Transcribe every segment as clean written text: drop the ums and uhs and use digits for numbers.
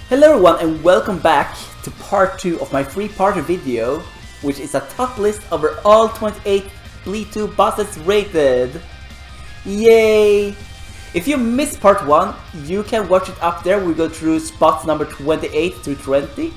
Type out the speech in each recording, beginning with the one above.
Hello everyone and welcome back to part 2 of my free party video, which is a top list over all 28 Bleed 2 bosses rated. Yay! If you missed part 1, you can watch it up there. We go through spots number 28 through 20.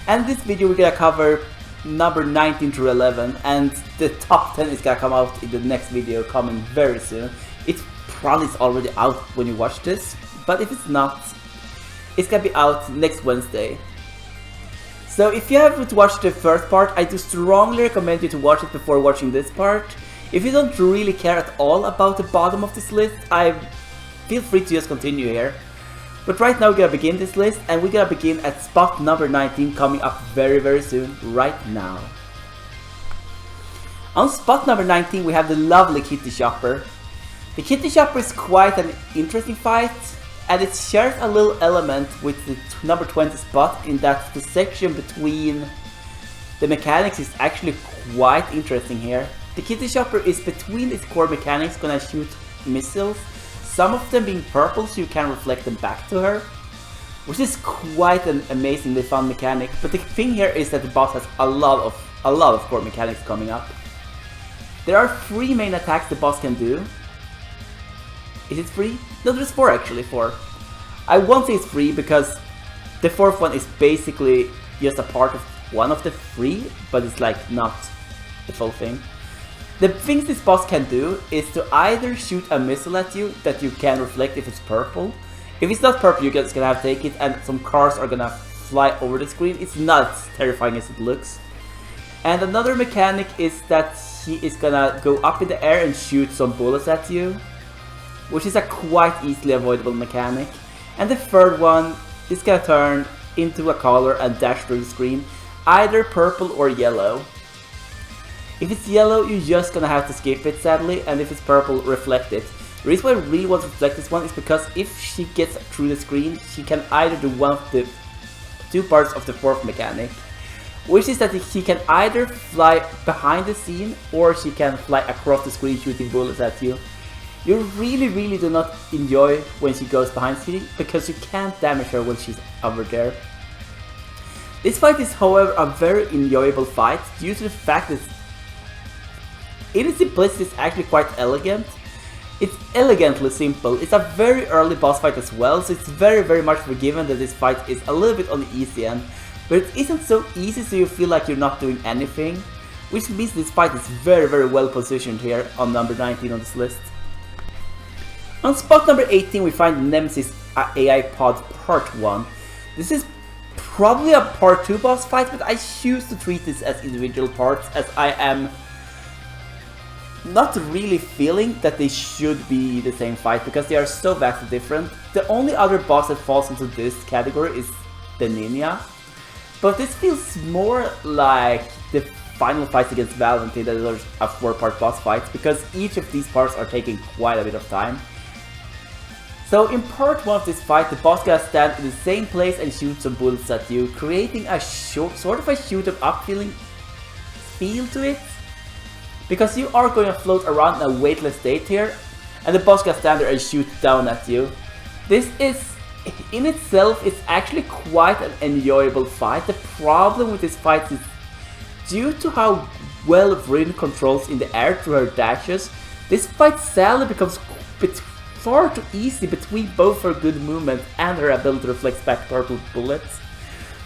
And this video we're gonna cover number 19 through 11, and the top 10 is gonna come out in the next video coming very soon. It probably is already out when you watch this, but if it's not, it's gonna be out next Wednesday. So if you haven't watched the first part, I do strongly recommend you to watch it before watching this part. If you don't really care at all about the bottom of this list, I feel free to just continue here. But right now we're gonna begin this list, and we're gonna begin at spot number 19, coming up very soon, right now. On spot number 19 we have the lovely Kitty Chopper. The Kitty Chopper is quite an interesting fight, and it shares a little element with the number 20 spot in that the section between the mechanics is actually quite interesting here. The Kitty Chopper is between its core mechanics gonna shoot missiles, some of them being purple so you can reflect them back to her, which is quite an amazingly fun mechanic. But the thing here is that the boss has a lot of core mechanics coming up. There are 3 main attacks the boss can do. Is it 3? No, there's 4 actually, 4. I won't say it's 3 because the 4th one is basically just a part of one of the 3, but it's like not the full thing. The things this boss can do is to either shoot a missile at you that you can reflect if it's purple. If it's not purple, you're just gonna have to take it and some cars are gonna fly over the screen. It's not as terrifying as it looks. And another mechanic is that he is gonna go up in the air and shoot some bullets at you, which is a quite easily avoidable mechanic. And the 3rd one is gonna turn into a color and dash through the screen, either purple or yellow. If it's yellow, you're just gonna have to skip it sadly, and if it's purple, reflect it. The reason why I really want to reflect this one is because if she gets through the screen, she can either do one of the 2 parts of the 4th mechanic, which is that she can either fly behind the scene or she can fly across the screen shooting bullets at you. You really do not enjoy when she goes behind the scene because you can't damage her when she's over there. This fight is however a very enjoyable fight due to the fact that in its simplicity it's actually quite elegant. It's elegantly simple. It's a very early boss fight as well, so it's very much forgiven that this fight is a little bit on the easy end. But it isn't so easy so you feel like you're not doing anything, which means this fight is very well positioned here on number 19 on this list. On spot number 18 we find Nemesis AI Pod Part 1. This is probably a Part 2 boss fight, but I choose to treat this as individual parts as I am not really feeling that they should be the same fight because they are so vastly different. The only other boss that falls into this category is the Ninja, but this feels more like the final fights against Valentine that are a 4-part boss fight because each of these parts are taking quite a bit of time. So in part 1 of this fight, the boss gonna stand in the same place and shoot some bullets at you, creating a sort of a shoot 'em up feel to it. Because you are going to float around in a weightless state here, and the boss gonna stand there and shoot down at you. This is, in itself, it's actually quite an enjoyable fight. The problem with this fight is due to how well Vryn controls in the air through her dashes, this fight sadly becomes far too easy between both her good movement and her ability to reflect back purple bullets.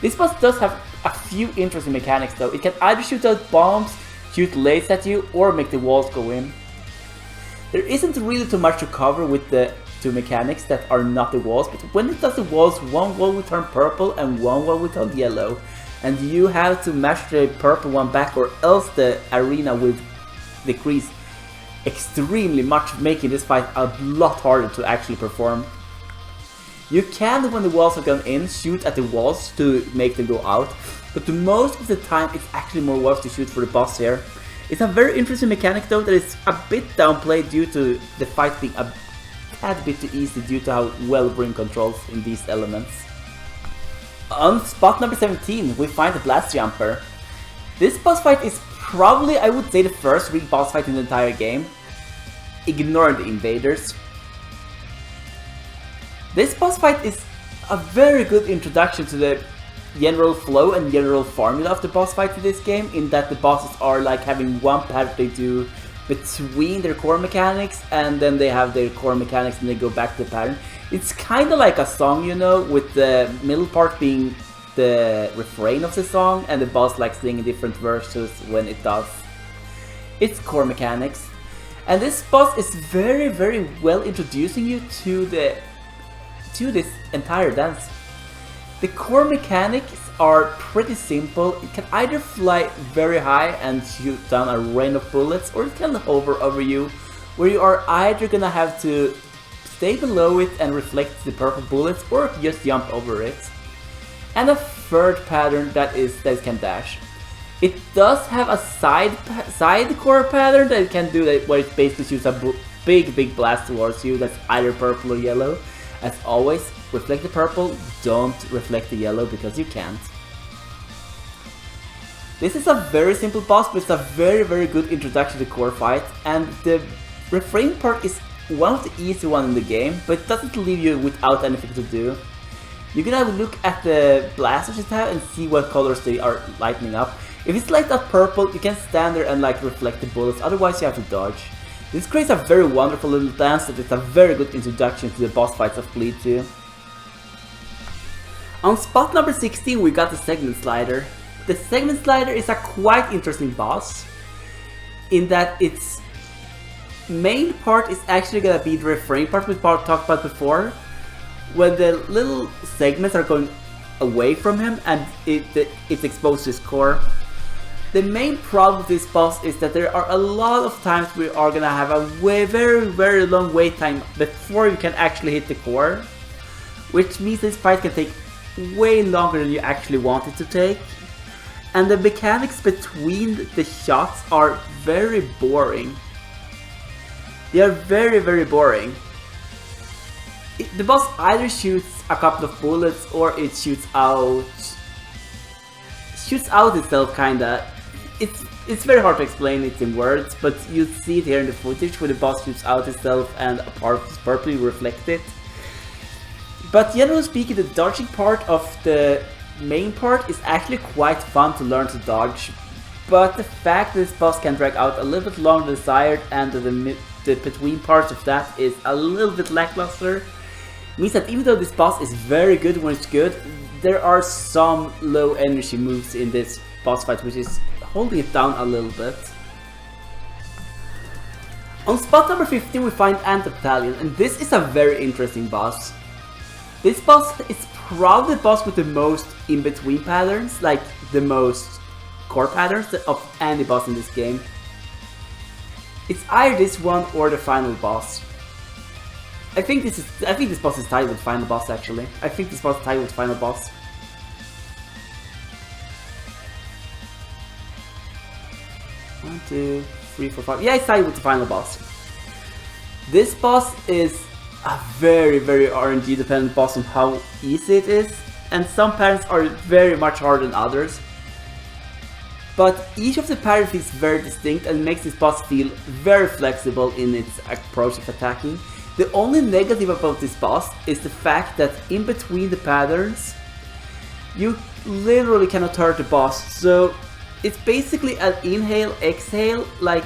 This boss does have a few interesting mechanics though. It can either shoot out bombs, shoot lasers at you, or make the walls go in. There isn't really too much to cover with the 2 mechanics that are not the walls, but when it does the walls, one wall will turn purple and one wall will turn yellow. And you have to match the purple one back or else the arena will decrease extremely much, making this fight a lot harder to actually perform. You can, when the walls are gone in, shoot at the walls to make them go out, but most of the time it's actually more walls to shoot for the boss here. It's a very interesting mechanic though that is a bit downplayed due to the fight being a tad bit too easy due to how well Vryn controls in these elements. On spot number 17 we find the Blast Jumper. This boss fight is probably, I would say, the first real boss fight in the entire game. Ignore the invaders. This boss fight is a very good introduction to the general flow and general formula of the boss fight in this game, in that the bosses are like having one pattern they do between their core mechanics, and then they have their core mechanics and they go back to the pattern. It's kind of like a song, you know, with the middle part being the refrain of the song and the boss like singing different verses when it does its core mechanics. And this boss is very, very well introducing you to this entire dance. The core mechanics are pretty simple. It can either fly very high and shoot down a rain of bullets, or it can hover over you, where you are either gonna have to stay below it and reflect the purple bullets, or just jump over it. And a third pattern that it can dash. It does have a side core pattern that it can do, that where it basically shoots a big blast towards you that's either purple or yellow. As always, reflect the purple, don't reflect the yellow because you can't. This is a very simple boss, but it's a very, very good introduction to core fight, and the refrain part is one of the easy ones in the game, but it doesn't leave you without anything to do. You can have a look at the blasters it has and see what colors they are lighting up. If it's lighted up purple, you can stand there and like reflect the bullets, otherwise you have to dodge. This creates a very wonderful little dance that is a very good introduction to the boss fights of Bleed 2. On spot number 16 we got the Segment Slider. The Segment Slider is a quite interesting boss, in that its main part is actually gonna be the refrain part we talked about before, when the little segments are going away from him and it's exposed to his core. The main problem with this boss is that there are a lot of times we are gonna have a very long wait time before you can actually hit the core, which means this fight can take way longer than you actually want it to take. And the mechanics between the shots are very boring. They are very boring. The boss either shoots a couple of bullets or it shoots out itself, kinda. It's very hard to explain it in words, but you see it here in the footage where the boss shoots out itself and a part is purply reflected. But generally speaking, the dodging part of the main part is actually quite fun to learn to dodge. But the fact that this boss can drag out a little bit longer than desired, and the between parts of that is a little bit lackluster, means that even though this boss is very good when it's good, there are some low energy moves in this boss fight which is holding it down a little bit. On spot number 15 we find Anti-Battalion, and this is a very interesting boss. This boss is probably the boss with the most in-between patterns, like the most core patterns of any boss in this game. It's either this one or the final boss. I think this boss is tied with final boss actually. I think this boss is tied with final boss. One, two, three, four, five. Yeah, it's tied with the final boss. This boss is a very RNG dependent boss on how easy it is, and some patterns are very much harder than others. But each of the patterns is very distinct and makes this boss feel very flexible in its approach of attacking. The only negative about this boss is the fact that in between the patterns, you literally cannot hurt the boss. So it's basically an inhale, exhale, like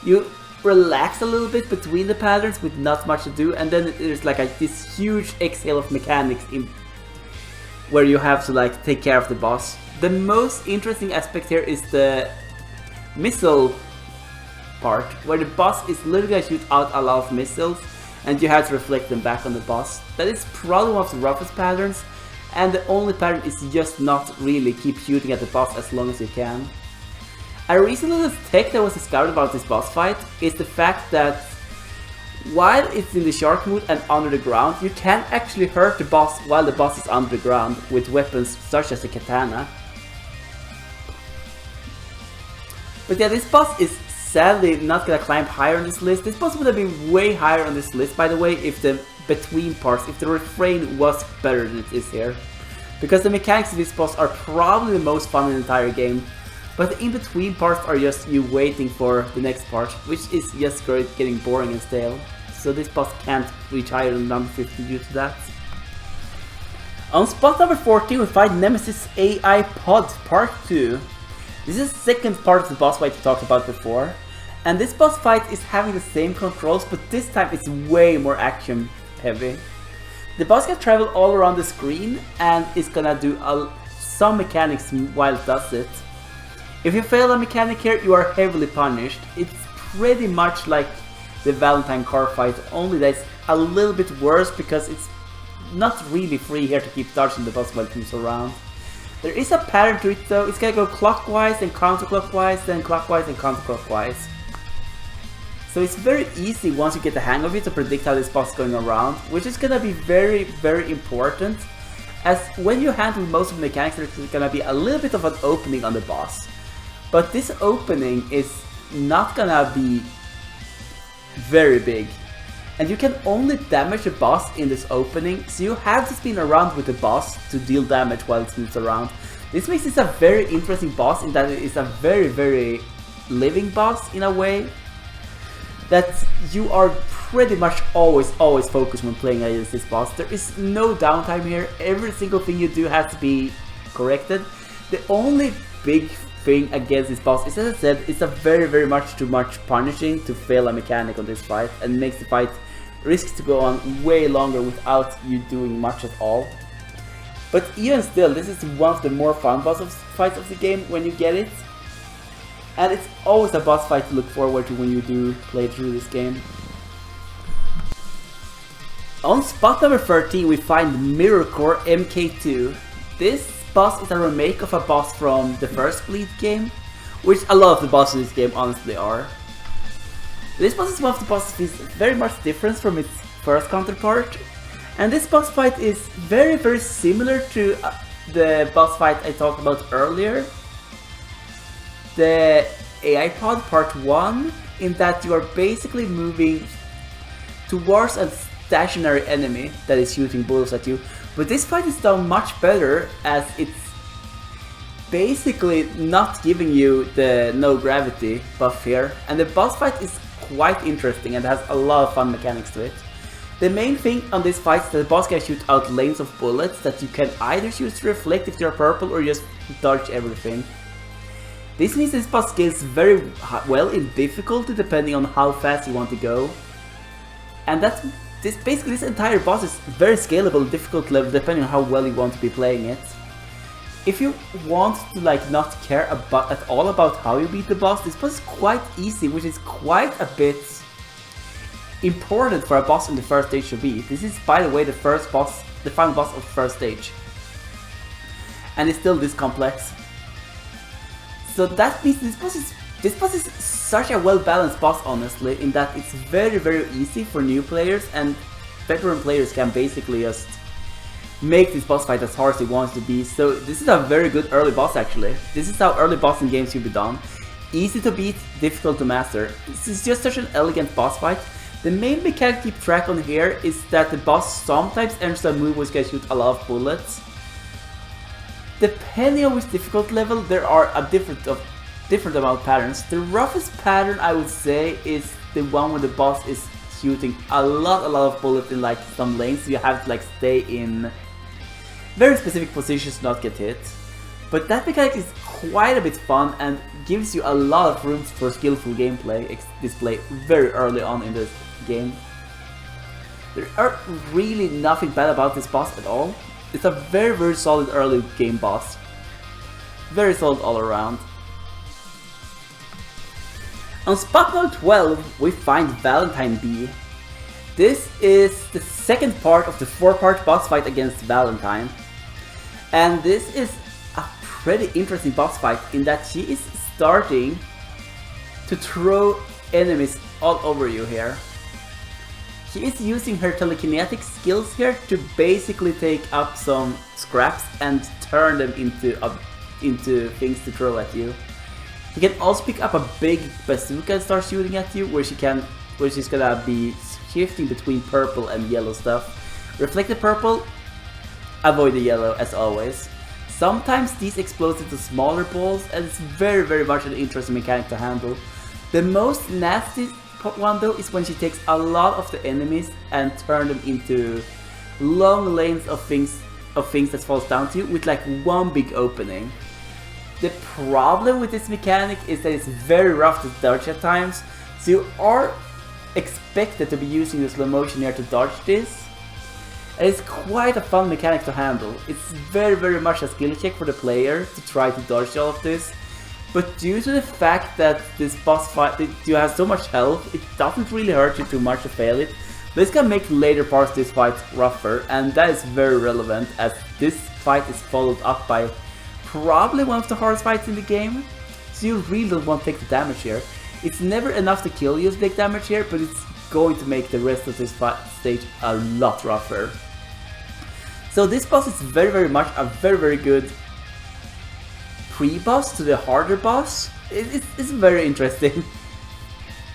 you relax a little bit between the patterns with not much to do, and then there's like this huge exhale of mechanics where you have to like take care of the boss. The most interesting aspect here is the missile part, where the boss is literally going to shoot out a lot of missiles and you have to reflect them back on the boss. That is probably one of the roughest patterns, and the only pattern is just not really keep shooting at the boss as long as you can. A recent little tech that was discovered about this boss fight is the fact that while it's in the shark mood and under the ground, you can actually hurt the boss while the boss is under the ground with weapons such as a katana. But yeah, this boss is sadly not gonna climb higher on this list. This boss would have been way higher on this list, by the way, if the between parts, if the refrain was better than it is here. Because the mechanics of this boss are probably the most fun in the entire game. But the in-between parts are just you waiting for the next part, which is just getting boring and stale. So this boss can't reach higher than number 50 due to that. On spot number 14 we find Nemesis AI Pod Part 2. This is the second part of the boss fight we talked about before. And this boss fight is having the same controls, but this time it's way more action heavy. The boss can travel all around the screen and is gonna do some mechanics while it does it. If you fail a mechanic here, you are heavily punished. It's pretty much like the Valentine car fight, only that it's a little bit worse because it's not really free here to keep dodging the boss while it moves around. There is a pattern to it though. It's gonna go clockwise, then counterclockwise, then clockwise and counterclockwise. So it's very easy once you get the hang of it to predict how this boss is going around, which is gonna be very, very important, as when you handle most of the mechanics there's gonna be a little bit of an opening on the boss. But this opening is not gonna be very big. And you can only damage the boss in this opening, so you have to spin around with the boss to deal damage while it moves around. This makes this a very interesting boss in that it is a very, very living boss in a way. That you are pretty much always focused when playing against this boss. There is no downtime here, every single thing you do has to be corrected. The only big thing against this boss is, as I said, it's a very much too much punishing to fail a mechanic on this fight, and makes the fight risks to go on way longer without you doing much at all. But even still, this is one of the more fun boss fights of the game when you get it. And it's always a boss fight to look forward to when you do play through this game. On spot number 13 we find Mirrorcore MK2. This boss is a remake of a boss from the first Bleed game, which a lot of the bosses in this game honestly are. This boss is one of the bosses that is very much different from its first counterpart, and this boss fight is very similar to the boss fight I talked about earlier, the AI Pod Part 1, in that you are basically moving towards a stationary enemy that is shooting bullets at you. But this fight is done much better, as it's basically not giving you the no gravity buff here, and the boss fight is quite interesting and has a lot of fun mechanics to it. The main thing on this fight is that the boss can shoot out lanes of bullets that you can either choose to reflect if you're purple or just dodge everything. This means this boss scales very well in difficulty depending on how fast you want to go. And basically this entire boss is very scalable in difficult level depending on how well you want to be playing it. If you want to not care at all about how you beat the boss, this boss is quite easy, which is quite a bit important for a boss in the first stage to beat. This is, by the way, the final boss of the first stage. And it's still this complex. So that means this boss is such a well-balanced boss, honestly, in that it's very easy for new players, and veteran players can basically just make this boss fight as hard as they want it to be. So this is a very good early boss actually. This is how early boss in games should be done. Easy to beat, difficult to master. This is just such an elegant boss fight. The main mechanic to keep track on here is that the boss sometimes enters a move which can shoot a lot of bullets. Depending on which difficult level, there are a different amount of patterns. The roughest pattern I would say is the one where the boss is shooting a lot of bullets in some lanes, so you have to stay in very specific positions to not get hit. But that mechanic is quite a bit fun and gives you a lot of room for skillful gameplay display very early on in the game. There are really nothing bad about this boss at all. It's a very solid early game boss. Very solid all around. On spot number 12 we find Valentine B. This is the second part of the 4-part boss fight against Valentine. And this is a pretty interesting boss fight in that she is starting to throw enemies all over you here. She is using her telekinetic skills here to basically take up some scraps and turn them into things to throw at you. You can also pick up a big bazooka and start shooting at you, where she's gonna be shifting between purple and yellow stuff. Reflect the purple, avoid the yellow as always. Sometimes these explode into smaller balls, and it's very much an interesting mechanic to handle. The most nasty one though is when she takes a lot of the enemies and turn them into long lanes of things of things that falls down to you with like one big opening. The problem with this mechanic is that it's very rough to dodge at times, so you are expected to be using the slow motion here to dodge this. And it's quite a fun mechanic to handle. It's very much a skill check for the player to try to dodge all of this. But due to the fact that this boss fight, you have so much health, it doesn't really hurt you too much to fail it. But it's gonna make later parts of this fight rougher, and that is very relevant as this fight is followed up by probably one of the hardest fights in the game. So you really don't want to take the damage here. It's never enough to kill you to take damage here, but it's going to make the rest of this fight stage a lot rougher. So this boss is very much a very good pre-boss to the harder boss. It's very interesting.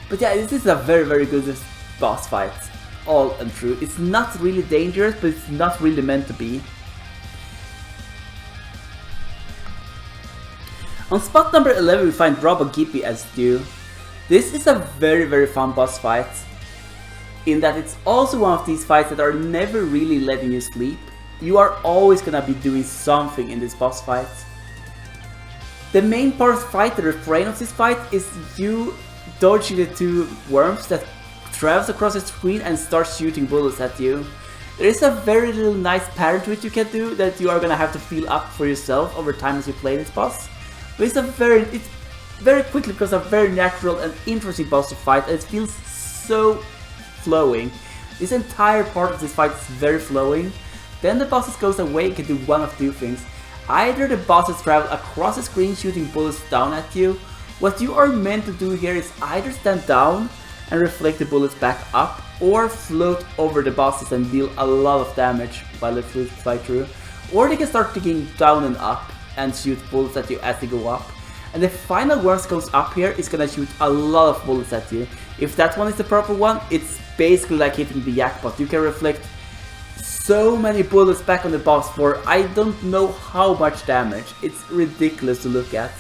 But yeah, this is a very good boss fight, all and true. It's not really dangerous, but it's not really meant to be. On spot number 11 we find Robogippy as Stu. This is a very fun boss fight, in that it's also one of these fights that are never really letting you sleep. You are always gonna be doing something in this boss fight. The main part of the fight, the refrain of this fight, is you dodging the two worms that travels across the screen and start shooting bullets at you. There is a very little nice pattern to it you can do that you are gonna have to feel up for yourself over time as you play this boss. But it's very quickly becomes a very natural and interesting boss to fight, and it feels so flowing. This entire part of this fight is very flowing. Then the bosses goes away and can do one of two things. Either the bosses travel across the screen shooting bullets down at you. What you are meant to do here is either stand down and reflect the bullets back up, or float over the bosses and deal a lot of damage while they fly through. Or they can start digging down and up and shoot bullets at you as they go up. And the final one that goes up here is gonna shoot a lot of bullets at you. If that one is the proper one, it's basically like hitting the jackpot. You can reflect so many bullets back on the boss for I don't know how much damage. It's ridiculous to look at.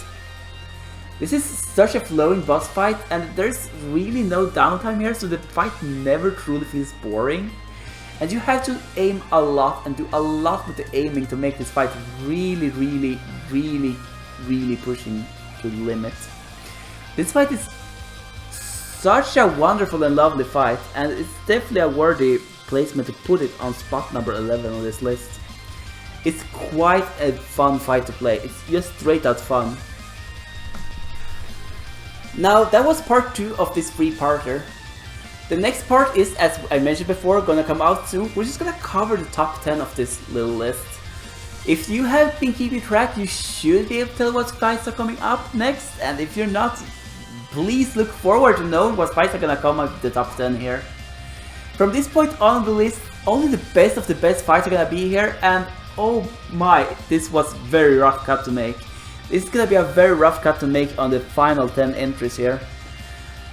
This is such a flowing boss fight, and there's really no downtime here, so the fight never truly feels boring. And you have to aim a lot and do a lot with the aiming to make this fight really pushing to the limit. This fight is such a wonderful and lovely fight, and it's definitely a worthy placement to put it on spot number 11 on this list. It's quite a fun fight to play. It's just straight out fun. Now that was part 2 of this 3-parter. The next part is, as I mentioned before, gonna come out soon. We're just gonna cover the top 10 of this little list. If you have been keeping track, you should be able to tell what fights are coming up next, and if you're not, please look forward to knowing what fights are gonna come up the top 10 here. From this point on the list, only the best of the best fights are gonna be here, and oh my, this was very rough cut to make. This is gonna be a very rough cut to make on the final 10 entries here.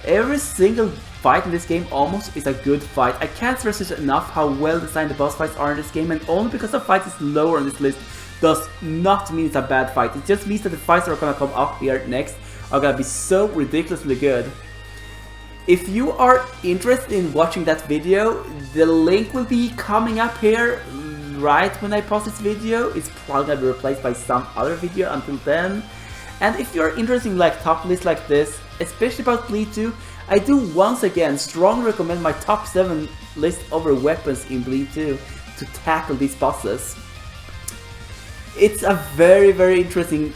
Every single fight in this game almost is a good fight. I can't stress it enough how well designed the boss fights are in this game, and only because the fight is lower on this list does not mean it's a bad fight. It just means that the fights that are gonna come up here next are gonna be so ridiculously good. If you are interested in watching that video, the link will be coming up here right when I post this video. It's probably gonna be replaced by some other video until then. And if you're interested in like top lists like this, especially about Bleed 2, I do once again strongly recommend my top 7 list over weapons in Bleed 2 to tackle these bosses. It's a very interesting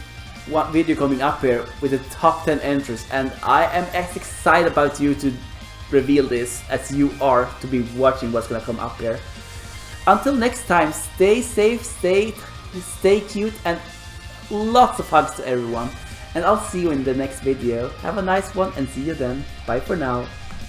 video coming up here with the top 10 entries, and I am as excited about you to reveal this as you are to be watching what's gonna come up here. Until next time, stay safe, stay cute, and lots of hugs to everyone. And I'll see you in the next video. Have a nice one and see you then. Bye for now.